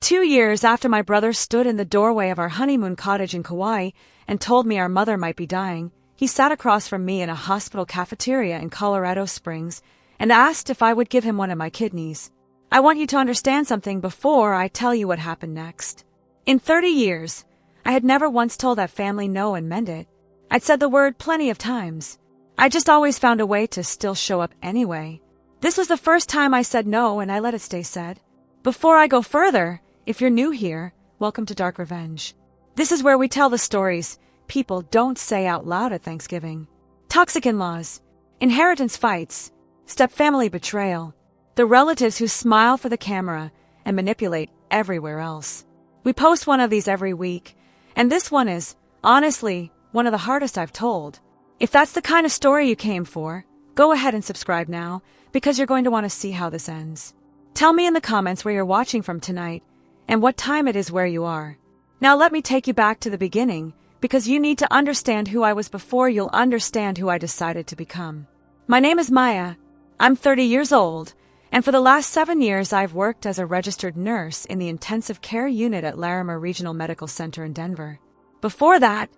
2 years after my brother stood in the doorway of our honeymoon cottage in Kauai and told me our mother might be dying, he sat across from me in a hospital cafeteria in Colorado Springs and asked if I would give him one of my kidneys. I want you to understand something before I tell you what happened next. In 30 years, I had never once told that family no and meant it. I'd said the word plenty of times. I just always found a way to still show up anyway. This was the first time I said no, and I let it stay said. Before I go further, if you're new here, welcome to Dark Revenge. This is where we tell the stories people don't say out loud at Thanksgiving. Toxic in-laws, inheritance fights, step-family betrayal, the relatives who smile for the camera and manipulate everywhere else. We post one of these every week, and this one is, honestly, one of the hardest I've told. If that's the kind of story you came for, go ahead and subscribe now, because you're going to want to see how this ends. Tell me in the comments where you're watching from tonight, and what time it is where you are. Now let me take you back to the beginning, because you need to understand who I was before you'll understand who I decided to become. My name is Maya. I'm 30 years old, and for the last 7 years I've worked as a registered nurse in the intensive care unit at Larimer Regional Medical Center in Denver. Before that,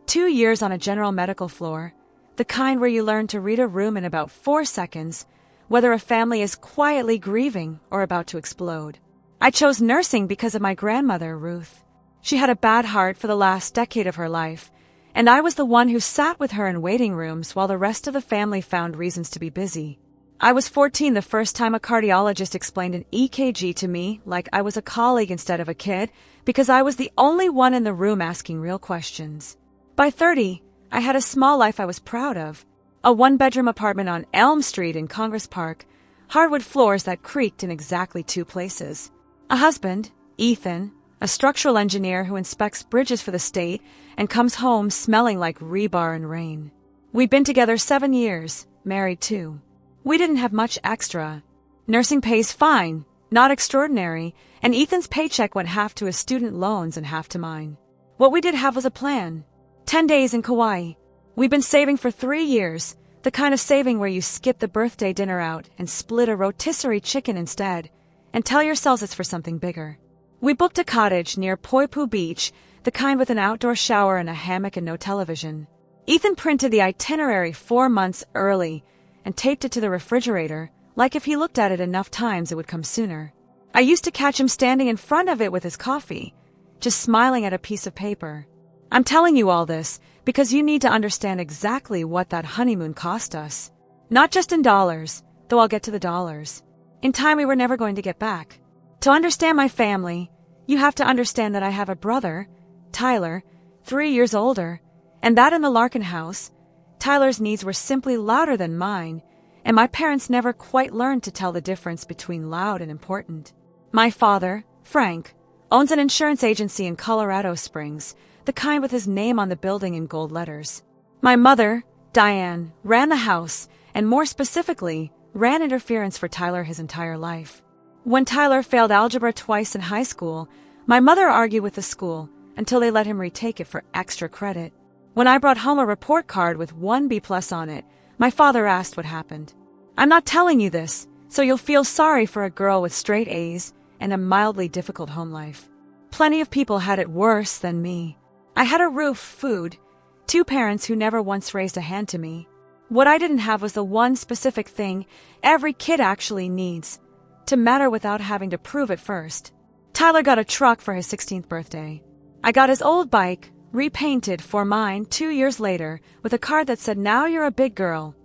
2 years on a general medical floor, the kind where you learn to read a room in about 4 seconds, whether a family is quietly grieving or about to explode. I chose nursing because of my grandmother, Ruth. She had a bad heart for the last decade of her life, and I was the one who sat with her in waiting rooms while the rest of the family found reasons to be busy. I was 14 the first time a cardiologist explained an EKG to me like I was a colleague instead of a kid, because I was the only one in the room asking real questions. By 30, I had a small life I was proud of. A one-bedroom apartment on Elm Street in Congress Park, hardwood floors that creaked in exactly 2 places. A husband, Ethan, a structural engineer who inspects bridges for the state and comes home smelling like rebar and rain. We'd been together 7 years, married 2. We didn't have much extra. Nursing pays fine, not extraordinary, and Ethan's paycheck went half to his student loans and half to mine. What we did have was a plan. 10 days in Kauai. We've been saving for 3 years, the kind of saving where you skip the birthday dinner out and split a rotisserie chicken instead, and tell yourselves it's for something bigger. We booked a cottage near Poipu Beach, the kind with an outdoor shower and a hammock and no television. Ethan printed the itinerary 4 months early and taped it to the refrigerator, like if he looked at it enough times it would come sooner. I used to catch him standing in front of it with his coffee, just smiling at a piece of paper. I'm telling you all this because you need to understand exactly what that honeymoon cost us. Not just in dollars, though I'll get to the dollars. In time we were never going to get back. To understand my family, you have to understand that I have a brother, Tyler, 3 years older, and that in the Larkin house, Tyler's needs were simply louder than mine, and my parents never quite learned to tell the difference between loud and important. My father, Frank, owns an insurance agency in Colorado Springs, the kind with his name on the building in gold letters. My mother, Diane, ran the house, and more specifically, ran interference for Tyler his entire life. When Tyler failed algebra twice in high school, my mother argued with the school until they let him retake it for extra credit. When I brought home a report card with 1 B+ on it, my father asked what happened. I'm not telling you this, so you'll feel sorry for a girl with straight A's and a mildly difficult home life. Plenty of people had it worse than me. I had a roof, food, 2 parents who never once raised a hand to me. What I didn't have was the one specific thing every kid actually needs, to matter without having to prove it first. Tyler got a truck for his 16th birthday. I got his old bike, repainted for mine 2 years later, with a card that said, "Now you're a big girl."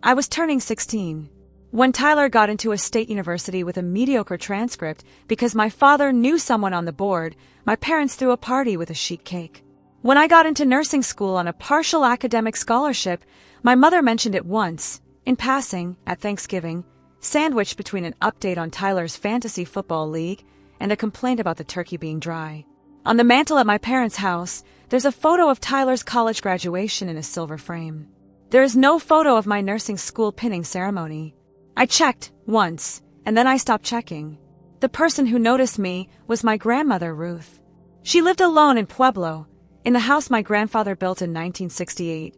I was turning 16. When Tyler got into a state university with a mediocre transcript because my father knew someone on the board, my parents threw a party with a sheet cake. When I got into nursing school on a partial academic scholarship, my mother mentioned it once, in passing, at Thanksgiving, sandwiched between an update on Tyler's fantasy football league and a complaint about the turkey being dry. On the mantle at my parents' house, there's a photo of Tyler's college graduation in a silver frame. There is no photo of my nursing school pinning ceremony. I checked once, and then I stopped checking. The person who noticed me was my grandmother, Ruth. She lived alone in Pueblo, in the house my grandfather built in 1968,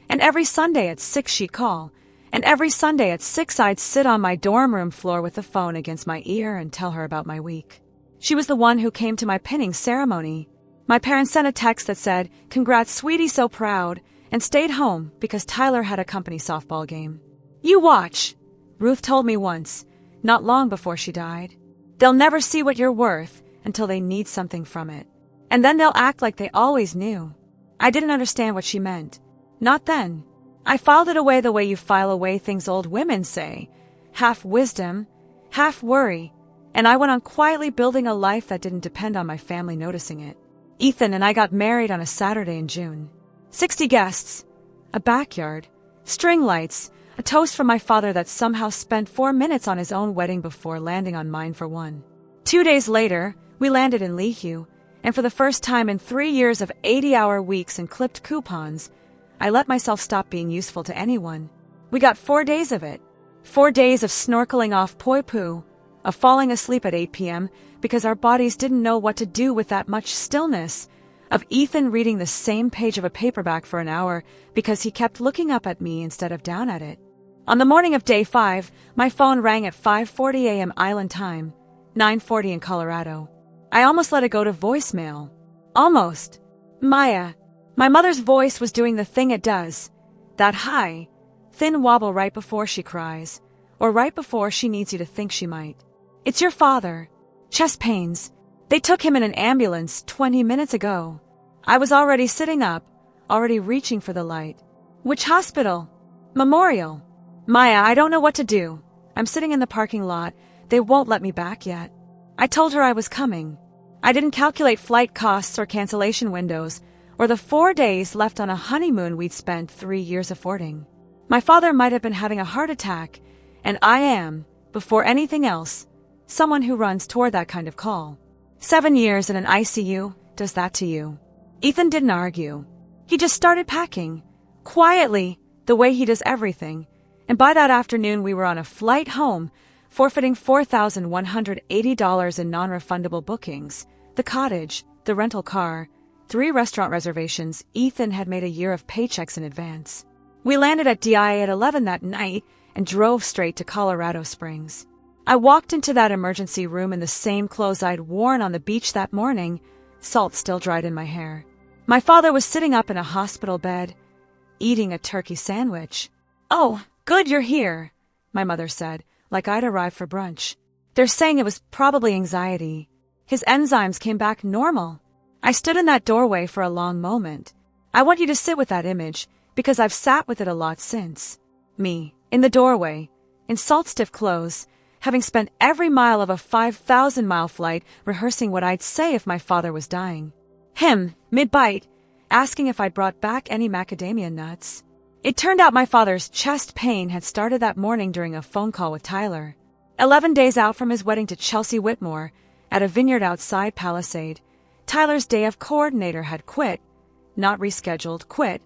and every Sunday at 6 she'd call, and every Sunday at 6 I'd sit on my dorm room floor with the phone against my ear and tell her about my week. She was the one who came to my pinning ceremony. My parents sent a text that said, "Congrats, sweetie, so proud," and stayed home because Tyler had a company softball game. "You watch," Ruth told me once, not long before she died. "They'll never see what you're worth until they need something from it. And then they'll act like they always knew." I didn't understand what she meant. Not then. I filed it away the way you file away things old women say. Half wisdom, half worry, and I went on quietly building a life that didn't depend on my family noticing it. Ethan and I got married on a Saturday in June. 60 guests, a backyard, string lights, a toast from my father that somehow spent 4 minutes on his own wedding before landing on mine for one. 2 days later, we landed in Lihue, and for the first time in 3 years of 80-hour weeks and clipped coupons, I let myself stop being useful to anyone. We got 4 days of it. 4 days of snorkeling off Poi Poo, of falling asleep at 8 p.m. because our bodies didn't know what to do with that much stillness, of Ethan reading the same page of a paperback for an hour because he kept looking up at me instead of down at it. On the morning of day 5, my phone rang at 5:40 a.m. Island time, 9:40 in Colorado. I almost let it go to voicemail. Almost. Maya. My mother's voice was doing the thing it does. That high, thin wobble right before she cries, or right before she needs you to think she might. "It's your father. Chest pains. They took him in an ambulance 20 minutes ago." I was already sitting up, already reaching for the light. "Which hospital?" "Memorial." "Maya, I don't know what to do. I'm sitting in the parking lot. They won't let me back yet." I told her I was coming. I didn't calculate flight costs or cancellation windows, or the 4 days left on a honeymoon we'd spent 3 years affording. My father might have been having a heart attack, and I am, before anything else, someone who runs toward that kind of call. 7 years in an ICU does that to you. Ethan didn't argue. He just started packing, quietly, the way he does everything, and by that afternoon we were on a flight home, forfeiting $4,180 in non-refundable bookings, the cottage, the rental car, 3 restaurant reservations. Ethan had made a year of paychecks in advance. We landed at DI at 11 that night and drove straight to Colorado Springs. I walked into that emergency room in the same clothes I'd worn on the beach that morning, salt still dried in my hair. My father was sitting up in a hospital bed, eating a turkey sandwich. "Oh, good you're here," my mother said, like I'd arrived for brunch. "They're saying it was probably anxiety." His enzymes came back normal. I stood in that doorway for a long moment. I want you to sit with that image, because I've sat with it a lot since. Me, in the doorway, in salt-stiff clothes, having spent every mile of a 5,000-mile flight rehearsing what I'd say if my father was dying. Him, mid-bite, asking if I'd brought back any macadamia nuts. It turned out my father's chest pain had started that morning during a phone call with Tyler. 11 days out from his wedding to Chelsea Whitmore, at a vineyard outside Palisade, Tyler's day of coordinator had quit, not rescheduled, quit,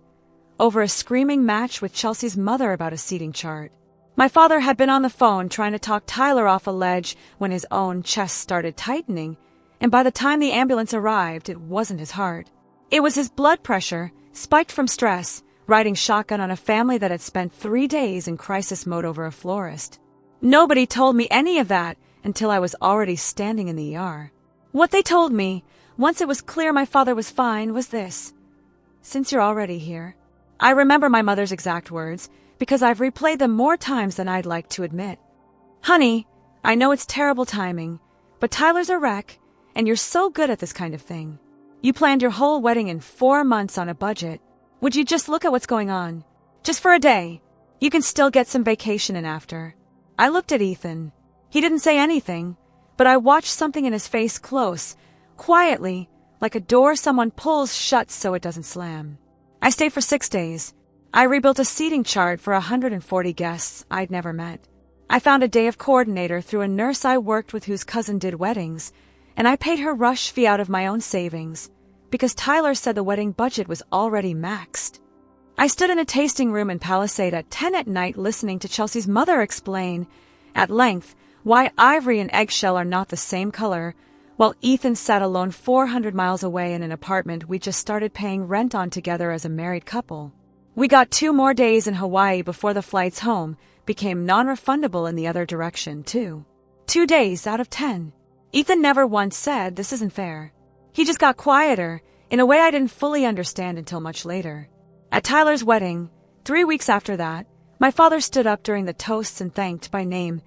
over a screaming match with Chelsea's mother about a seating chart. My father had been on the phone trying to talk Tyler off a ledge when his own chest started tightening, and by the time the ambulance arrived, it wasn't his heart. It was his blood pressure, spiked from stress, riding shotgun on a family that had spent 3 days in crisis mode over a florist. Nobody told me any of that until I was already standing in the ER. What they told me, once it was clear my father was fine, was this: "Since you're already here." I remember my mother's exact words, because I've replayed them more times than I'd like to admit. "Honey, I know it's terrible timing, but Tyler's a wreck, and you're so good at this kind of thing. You planned your whole wedding in 4 months on a budget. Would you just look at what's going on? Just for a day. You can still get some vacation in after." I looked at Ethan. He didn't say anything, but I watched something in his face close, quietly, like a door someone pulls shut so it doesn't slam. I stayed for 6 days. I rebuilt a seating chart for 140 guests I'd never met. I found a day of coordinator through a nurse I worked with whose cousin did weddings, and I paid her rush fee out of my own savings, because Tyler said the wedding budget was already maxed. I stood in a tasting room in Palisade at 10 at night listening to Chelsea's mother explain, at length, why ivory and eggshell are not the same color, while Ethan sat alone 400 miles away in an apartment we just started paying rent on together as a married couple. We got 2 more days in Hawaii before the flights home became non-refundable in the other direction, too. 2 days out of 10. Ethan never once said, "This isn't fair." He just got quieter, in a way I didn't fully understand until much later. At Tyler's wedding, 3 weeks after that, my father stood up during the toasts and thanked by name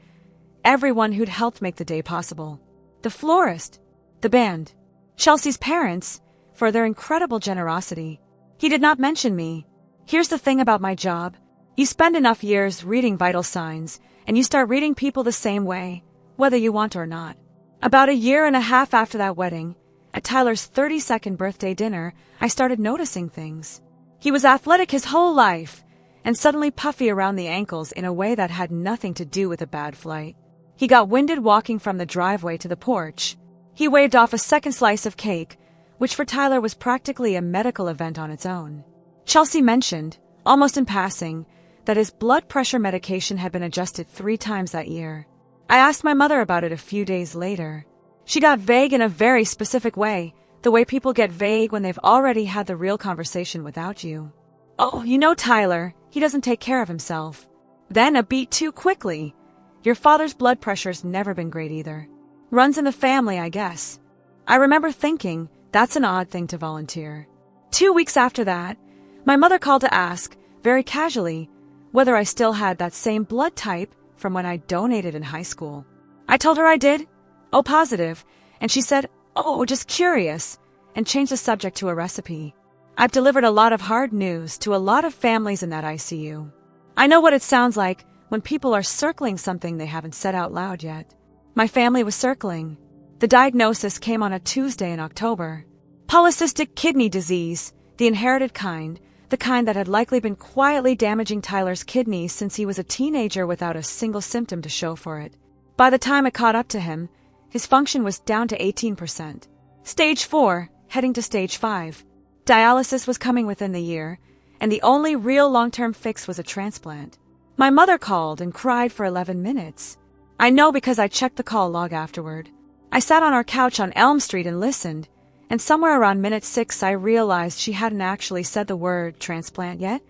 everyone who'd helped make the day possible. The florist, the band, Chelsea's parents, for their incredible generosity. He did not mention me. Here's the thing about my job. You spend enough years reading vital signs, and you start reading people the same way, whether you want or not. About a year and a half after that wedding, at Tyler's 32nd birthday dinner, I started noticing things. He was athletic his whole life, and suddenly puffy around the ankles in a way that had nothing to do with a bad flight. He got winded walking from the driveway to the porch. He waved off a second slice of cake, which for Tyler was practically a medical event on its own. Chelsea mentioned, almost in passing, that his blood pressure medication had been adjusted 3 times that year. I asked my mother about it a few days later. She got vague in a very specific way, the way people get vague when they've already had the real conversation without you. "Oh, you know Tyler, he doesn't take care of himself." Then a beat too quickly. "Your father's blood pressure's never been great either. Runs in the family, I guess." I remember thinking, that's an odd thing to volunteer. 2 weeks after that, my mother called to ask, very casually, whether I still had that same blood type from when I donated in high school. I told her I did. "Oh, positive." And she said, "Oh, just curious," and changed the subject to a recipe. I've delivered a lot of hard news to a lot of families in that ICU. I know what it sounds like when people are circling something they haven't said out loud yet. My family was circling. The diagnosis came on a Tuesday in October. Polycystic kidney disease, the inherited kind, the kind that had likely been quietly damaging Tyler's kidneys since he was a teenager without a single symptom to show for it. By the time it caught up to him, his function was down to 18%. Stage 4, heading to stage 5. Dialysis was coming within the year, and the only real long-term fix was a transplant. My mother called and cried for 11 minutes. I know because I checked the call log afterward. I sat on our couch on Elm Street and listened, and somewhere around minute 6 I realized she hadn't actually said the word transplant yet.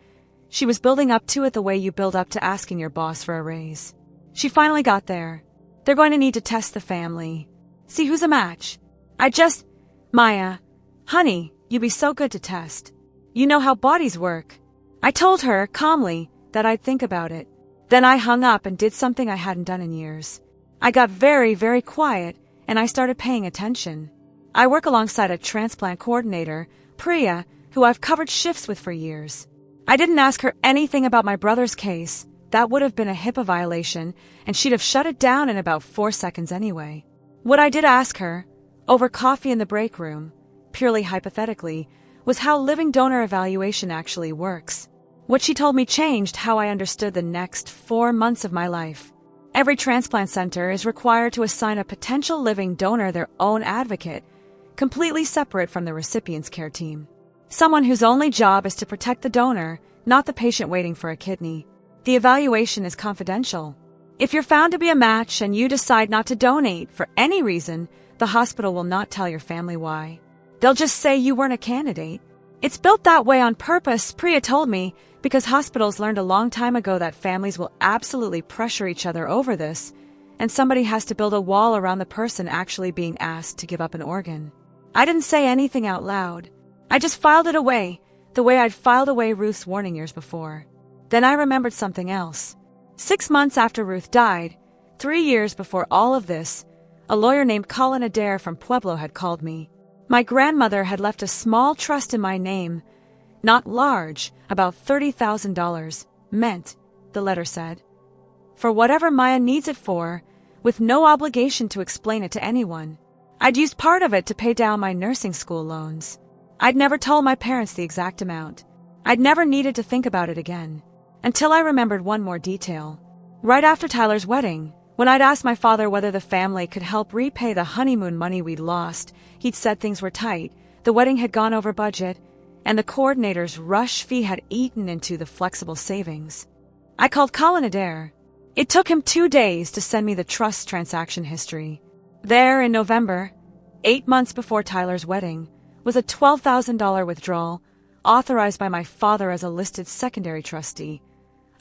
She was building up to it the way you build up to asking your boss for a raise. She finally got there. "They're going to need to test the family. See who's a match." Maya, honey, you'd be so good to test. You know how bodies work." I told her, calmly, that I'd think about it. Then I hung up and did something I hadn't done in years. I got very, very quiet, and I started paying attention. I work alongside a transplant coordinator, Priya, who I've covered shifts with for years. I didn't ask her anything about my brother's case. That would have been a HIPAA violation, and she'd have shut it down in about 4 seconds anyway. What I did ask her, over coffee in the break room, purely hypothetically, was how living donor evaluation actually works. What she told me changed how I understood the next 4 months of my life. Every transplant center is required to assign a potential living donor their own advocate, completely separate from the recipient's care team. Someone whose only job is to protect the donor, not the patient waiting for a kidney. The evaluation is confidential. If you're found to be a match and you decide not to donate for any reason, the hospital will not tell your family why. They'll just say you weren't a candidate. It's built that way on purpose, Priya told me, because hospitals learned a long time ago that families will absolutely pressure each other over this, and somebody has to build a wall around the person actually being asked to give up an organ. I didn't say anything out loud. I just filed it away, the way I'd filed away Ruth's warning years before. Then I remembered something else. 6 months after Ruth died, 3 years before all of this, a lawyer named Colin Adair from Pueblo had called me. My grandmother had left a small trust in my name, not large, about $30,000, meant, the letter said, for whatever Maya needs it for, with no obligation to explain it to anyone. I'd used part of it to pay down my nursing school loans. I'd never told my parents the exact amount. I'd never needed to think about it again. Until I remembered one more detail. Right after Tyler's wedding, when I'd asked my father whether the family could help repay the honeymoon money we'd lost, he'd said things were tight, the wedding had gone over budget, and the coordinator's rush fee had eaten into the flexible savings. I called Colin Adair. It took him 2 days to send me the trust transaction history. There, in November, 8 months before Tyler's wedding, was a $12,000 withdrawal, authorized by my father as a listed secondary trustee,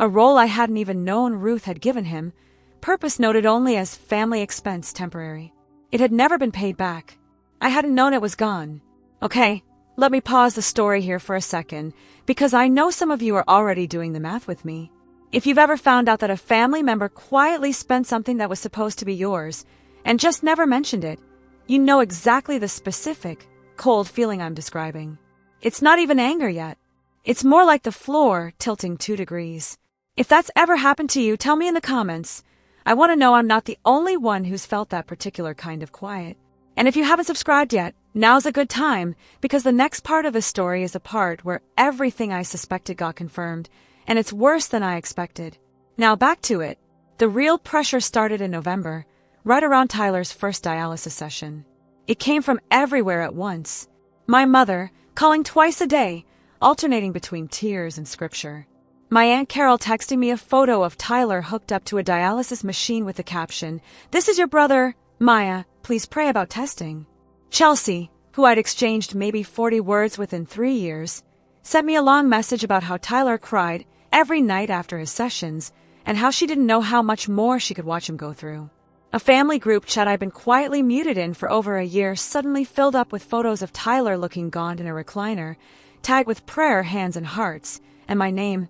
a role I hadn't even known Ruth had given him, purpose noted only as family expense temporary. It had never been paid back. I hadn't known it was gone. Okay, let me pause the story here for a second, because I know some of you are already doing the math with me. If you've ever found out that a family member quietly spent something that was supposed to be yours and just never mentioned it, you know exactly the specific, cold feeling I'm describing. It's not even anger yet. It's more like the floor tilting 2 degrees. If that's ever happened to you, tell me in the comments. I want to know I'm not the only one who's felt that particular kind of quiet. And if you haven't subscribed yet, now's a good time, because the next part of the story is a part where everything I suspected got confirmed, and it's worse than I expected. Now back to it. The real pressure started in November, right around Tyler's first dialysis session. It came from everywhere at once. My mother, calling twice a day, alternating between tears and scripture. My Aunt Carol texting me a photo of Tyler hooked up to a dialysis machine with the caption, "This is your brother, Maya, please pray about testing." Chelsea, who I'd exchanged maybe 40 words with in 3 years, sent me a long message about how Tyler cried every night after his sessions and how she didn't know how much more she could watch him go through. A family group chat I'd been quietly muted in for over a year suddenly filled up with photos of Tyler looking gaunt in a recliner, tagged with prayer hands and hearts, and my name,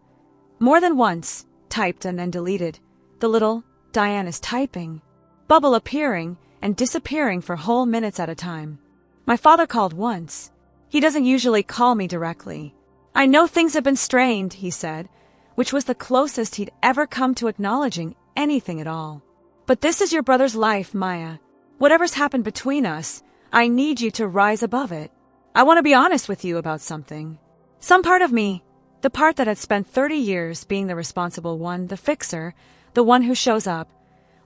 more than once, typed and then deleted. The little "Diane is typing" bubble appearing and disappearing for whole minutes at a time. My father called once. He doesn't usually call me directly. "I know things have been strained," he said, which was the closest he'd ever come to acknowledging anything at all. "But this is your brother's life, Maya. Whatever's happened between us, I need you to rise above it. I want to be honest with you about something." Some part of me, the part that had spent 30 years being the responsible one, the fixer, the one who shows up,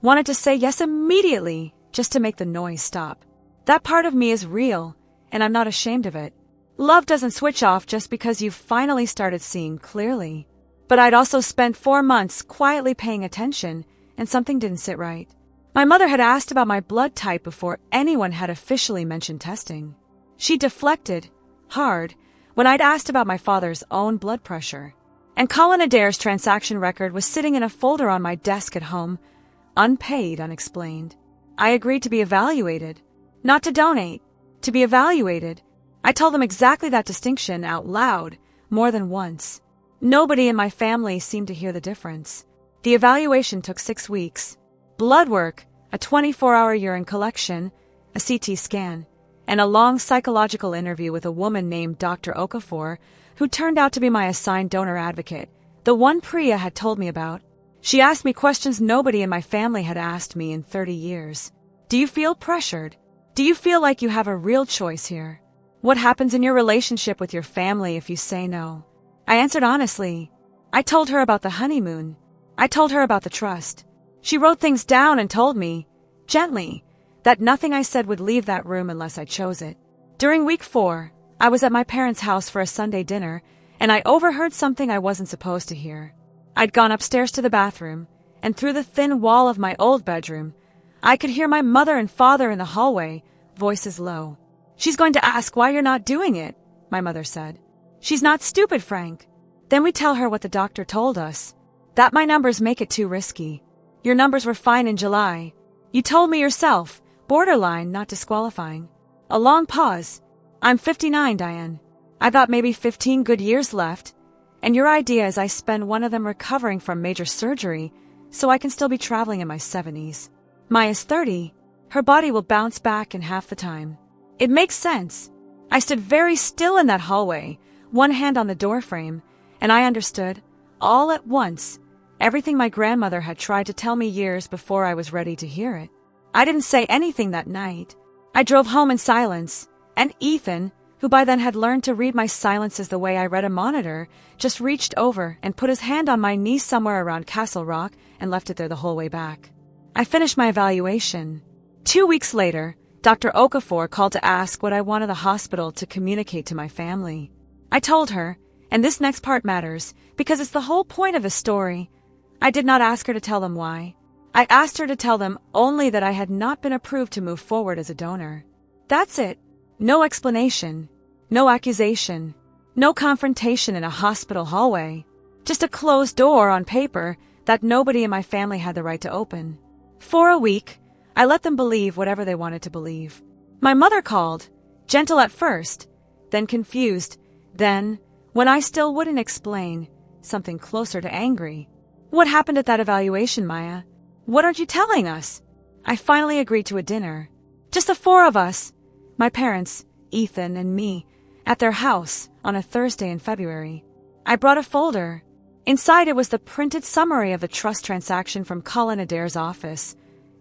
wanted to say yes immediately just to make the noise stop. That part of me is real, and I'm not ashamed of it. Love doesn't switch off just because you've finally started seeing clearly. But I'd also spent 4 months quietly paying attention, and something didn't sit right. My mother had asked about my blood type before anyone had officially mentioned testing. She deflected, hard, when I'd asked about my father's own blood pressure. And Colin Adair's transaction record was sitting in a folder on my desk at home, unpaid, unexplained. I agreed to be evaluated. Not to donate, to be evaluated. I told them exactly that distinction out loud, more than once. Nobody in my family seemed to hear the difference. The evaluation took 6 weeks. Blood work, a 24-hour urine collection, a CT scan, and a long psychological interview with a woman named Dr. Okafor, who turned out to be my assigned donor advocate, the one Priya had told me about. She asked me questions nobody in my family had asked me in 30 years. Do you feel pressured? Do you feel like you have a real choice here? What happens in your relationship with your family if you say no? I answered honestly. I told her about the honeymoon. I told her about the trust. She wrote things down and told me, gently, that nothing I said would leave that room unless I chose it. During week 4, I was at my parents' house for a Sunday dinner, and I overheard something I wasn't supposed to hear. I'd gone upstairs to the bathroom, and through the thin wall of my old bedroom, I could hear my mother and father in the hallway, voices low. "She's going to ask why you're not doing it," my mother said. "She's not stupid, Frank." Then we tell her what the doctor told us. "That my numbers make it too risky. Your numbers were fine in July. You told me yourself, borderline, not disqualifying." A long pause. "I'm 59, Diane. I thought maybe 15 good years left, and your idea is I spend one of them recovering from major surgery so I can still be traveling in my 70s. Maya's 30. Her body will bounce back in half the time. It makes sense." I stood very still in that hallway, one hand on the doorframe, and I understood, all at once, everything my grandmother had tried to tell me years before I was ready to hear it. I didn't say anything that night. I drove home in silence, and Ethan, who by then had learned to read my silences the way I read a monitor, just reached over and put his hand on my knee somewhere around Castle Rock and left it there the whole way back. I finished my evaluation. 2 weeks later, Dr. Okafor called to ask what I wanted the hospital to communicate to my family. I told her, and this next part matters because it's the whole point of the story. I did not ask her to tell them why. I asked her to tell them only that I had not been approved to move forward as a donor. That's it. No explanation. No accusation. No confrontation in a hospital hallway. Just a closed door on paper that nobody in my family had the right to open. For a week, I let them believe whatever they wanted to believe. My mother called, gentle at first, then confused, then, when I still wouldn't explain, something closer to angry. What happened at that evaluation, Maya? What aren't you telling us? I finally agreed to a dinner. Just the four of us, my parents, Ethan, and me, at their house on a Thursday in February. I brought a folder. Inside it was the printed summary of the trust transaction from Colin Adair's office.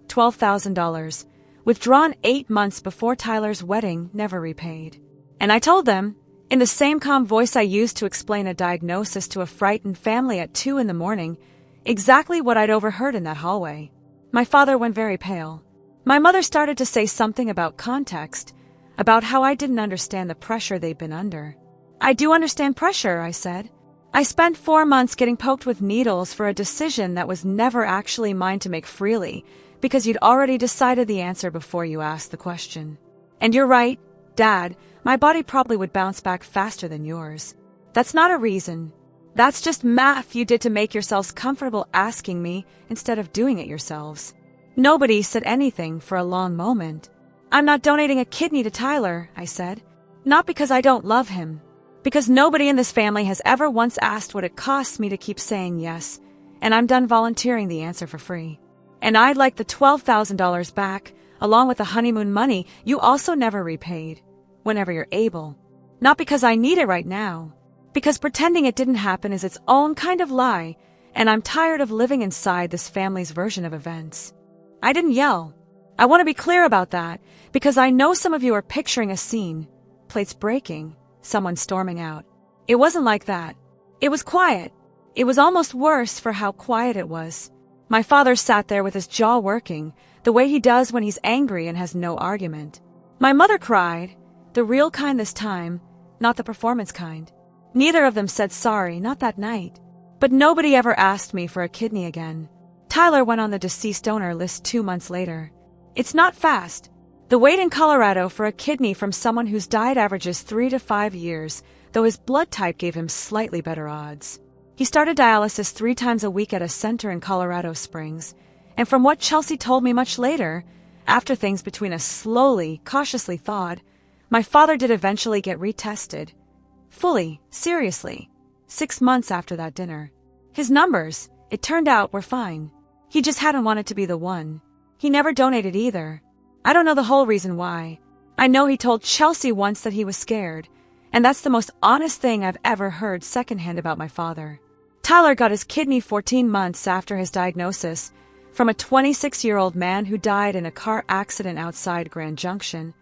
$12,000, withdrawn 8 months before Tyler's wedding, never repaid. And I told them, in the same calm voice I used to explain a diagnosis to a frightened family at 2 a.m, exactly what I'd overheard in that hallway. My father went very pale. My mother started to say something about context, about how I didn't understand the pressure they'd been under. I do understand pressure, I said. I spent 4 months getting poked with needles for a decision that was never actually mine to make freely, because you'd already decided the answer before you asked the question. And you're right, Dad, my body probably would bounce back faster than yours. That's not a reason. That's just math you did to make yourselves comfortable asking me instead of doing it yourselves. Nobody said anything for a long moment. I'm not donating a kidney to Tyler, I said. Not because I don't love him. Because nobody in this family has ever once asked what it costs me to keep saying yes, and I'm done volunteering the answer for free. And I'd like the $12,000 back, along with the honeymoon money you also never repaid, whenever you're able. Not because I need it right now. Because pretending it didn't happen is its own kind of lie, and I'm tired of living inside this family's version of events. I didn't yell. I want to be clear about that, because I know some of you are picturing a scene. Plates breaking, someone storming out. It wasn't like that. It was quiet. It was almost worse for how quiet it was. My father sat there with his jaw working, the way he does when he's angry and has no argument. My mother cried, the real kind this time, not the performance kind. Neither of them said sorry, not that night. But nobody ever asked me for a kidney again. Tyler went on the deceased donor list 2 months later. It's not fast. The wait in Colorado for a kidney from someone who's died averages 3 to 5 years, though his blood type gave him slightly better odds. He started dialysis 3 times a week at a center in Colorado Springs, and from what Chelsea told me much later, after things between us slowly, cautiously thawed, my father did eventually get retested. Fully, seriously, 6 months after that dinner. His numbers, it turned out, were fine. He just hadn't wanted to be the one. He never donated either. I don't know the whole reason why. I know he told Chelsea once that he was scared, and that's the most honest thing I've ever heard secondhand about my father. Tyler got his kidney 14 months after his diagnosis from a 26-year-old man who died in a car accident outside Grand Junction.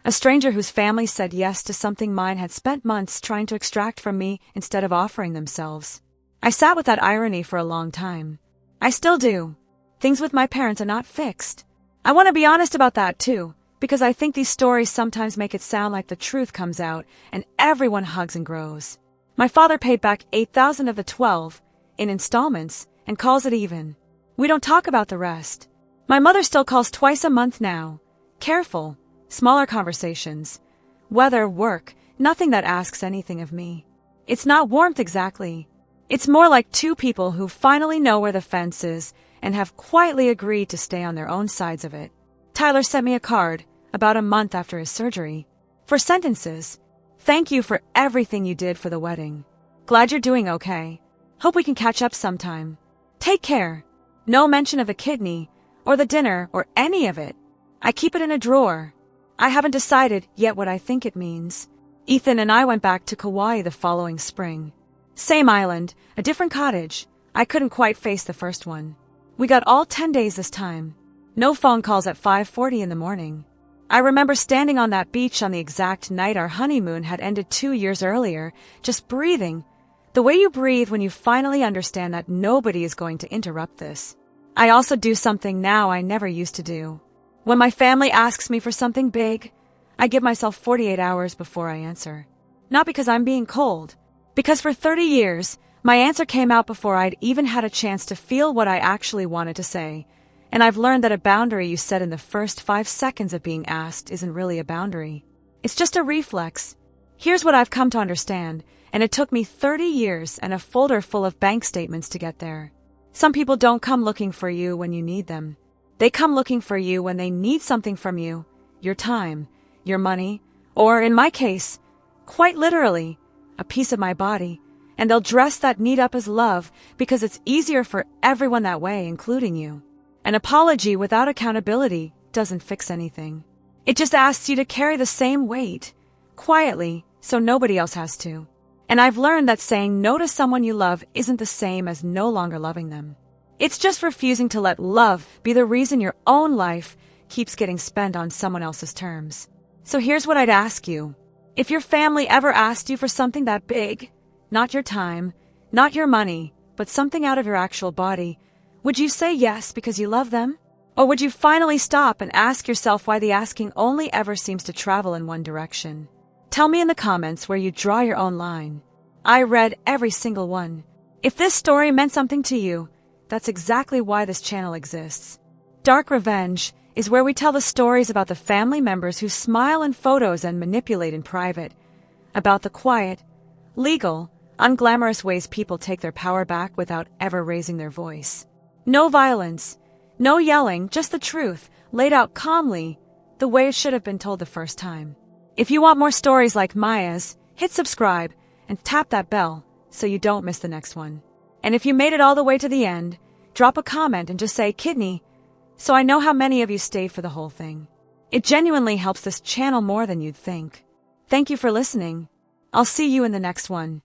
A stranger whose family said yes to something mine had spent months trying to extract from me instead of offering themselves. I sat with that irony for a long time. I still do. Things with my parents are not fixed. I want to be honest about that too, because I think these stories sometimes make it sound like the truth comes out and everyone hugs and grows. My father paid back $8,000 of the $12,000 in installments and calls it even. We don't talk about the rest. My mother still calls twice a month now. Careful, smaller conversations. Weather, work, nothing that asks anything of me. It's not warmth exactly. It's more like 2 people who finally know where the fence is and have quietly agreed to stay on their own sides of it. Tyler sent me a card about a month after his surgery. 4 sentences. Thank you for everything you did for the wedding. Glad you're doing okay. Hope we can catch up sometime. Take care. No mention of the kidney, or the dinner, or any of it. I keep it in a drawer. I haven't decided yet what I think it means. Ethan and I went back to Kauai the following spring. Same island, a different cottage. I couldn't quite face the first one. We got all 10 days this time. No phone calls at 5:40 in the morning. I remember standing on that beach on the exact night our honeymoon had ended 2 years earlier, just breathing. The way you breathe when you finally understand that nobody is going to interrupt this. I also do something now I never used to do. When my family asks me for something big, I give myself 48 hours before I answer. Not because I'm being cold. Because for 30 years, my answer came out before I'd even had a chance to feel what I actually wanted to say. And I've learned that a boundary you set in the first 5 seconds of being asked isn't really a boundary. It's just a reflex. Here's what I've come to understand, and it took me 30 years and a folder full of bank statements to get there. Some people don't come looking for you when you need them. They come looking for you when they need something from you, your time, your money, or in my case, quite literally, a piece of my body, and they'll dress that need up as love because it's easier for everyone that way, including you. An apology without accountability doesn't fix anything. It just asks you to carry the same weight, quietly, so nobody else has to. And I've learned that saying no to someone you love isn't the same as no longer loving them. It's just refusing to let love be the reason your own life keeps getting spent on someone else's terms. So here's what I'd ask you. If your family ever asked you for something that big, not your time, not your money, but something out of your actual body, would you say yes because you love them? Or would you finally stop and ask yourself why the asking only ever seems to travel in one direction? Tell me in the comments where you draw your own line. I read every single one. If this story meant something to you, that's exactly why this channel exists. Dark Revenge is where we tell the stories about the family members who smile in photos and manipulate in private, about the quiet, legal, unglamorous ways people take their power back without ever raising their voice. No violence, no yelling, just the truth, laid out calmly, the way it should have been told the first time. If you want more stories like Maya's, hit subscribe and tap that bell so you don't miss the next one. And if you made it all the way to the end, drop a comment and just say kidney, so I know how many of you stayed for the whole thing. It genuinely helps this channel more than you'd think. Thank you for listening. I'll see you in the next one.